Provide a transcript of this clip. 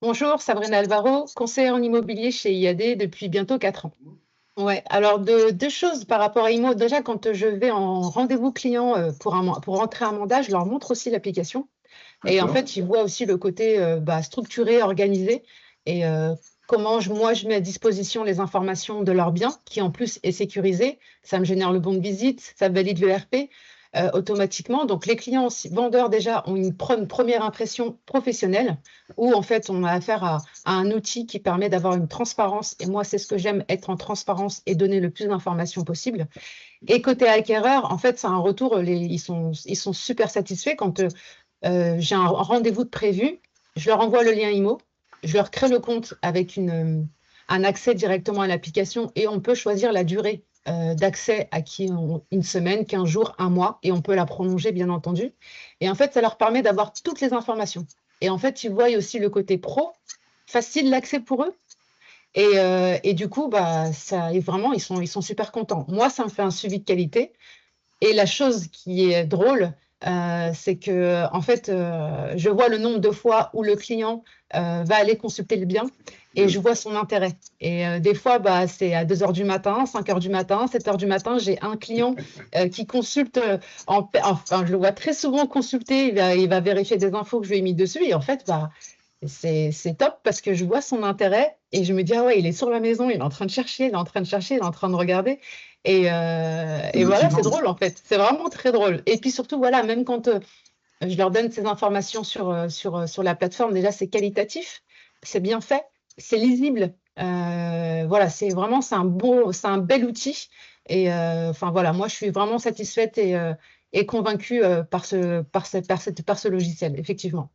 Bonjour, Sabrina Alvaro, conseillère en immobilier chez IAD depuis bientôt 4 ans. Ouais, alors deux choses par rapport à IMO. Déjà, quand je vais en rendez-vous client pour rentrer un mandat, je leur montre aussi l'application. Et en D'accord. fait, ils voient aussi le côté structuré, organisé et comment moi, je mets à disposition les informations de leur bien, qui en plus est sécurisé. Ça me génère le bon de visite, ça valide le RP automatiquement. Donc, les clients vendeurs déjà ont une première impression professionnelle où en fait, on a affaire à un outil qui permet d'avoir une transparence. Et moi, c'est ce que j'aime, être en transparence et donner le plus d'informations possible. Et côté acquéreur, en fait, c'est un retour. Ils sont super satisfaits quand j'ai un rendez-vous de prévu, je leur envoie le lien IMO, je leur crée le compte avec un accès directement à l'application et on peut choisir la durée d'accès à une semaine, 15 jours, un mois, et on peut la prolonger, bien entendu. Et en fait, ça leur permet d'avoir toutes les informations. Et en fait, ils voient aussi le côté pro, facile l'accès pour eux. Et du coup, bah, ça, et vraiment, ils sont super contents. Moi, ça me fait un suivi de qualité. Et la chose qui est drôle, c'est que en fait, je vois le nombre de fois où le client va aller consulter le bien et je vois son intérêt. Et des fois, bah, c'est à 2 heures du matin, 5 heures du matin, 7 heures du matin, j'ai un client qui consulte, enfin, je le vois très souvent consulter, il va vérifier des infos que je lui ai mis dessus et en fait, bah, c'est top parce que je vois son intérêt et je me dis, ah ouais, il est sur la maison, il est en train de chercher, il est en train de chercher, il est en train de regarder. Et voilà, c'est Effectivement. drôle en fait. C'est vraiment très drôle. Et puis surtout, voilà, même quand je leur donne ces informations sur la plateforme, déjà, c'est qualitatif, c'est bien fait, c'est lisible. Voilà, c'est un bel outil. Et enfin voilà, moi, je suis vraiment satisfaite et convaincue par ce logiciel, effectivement.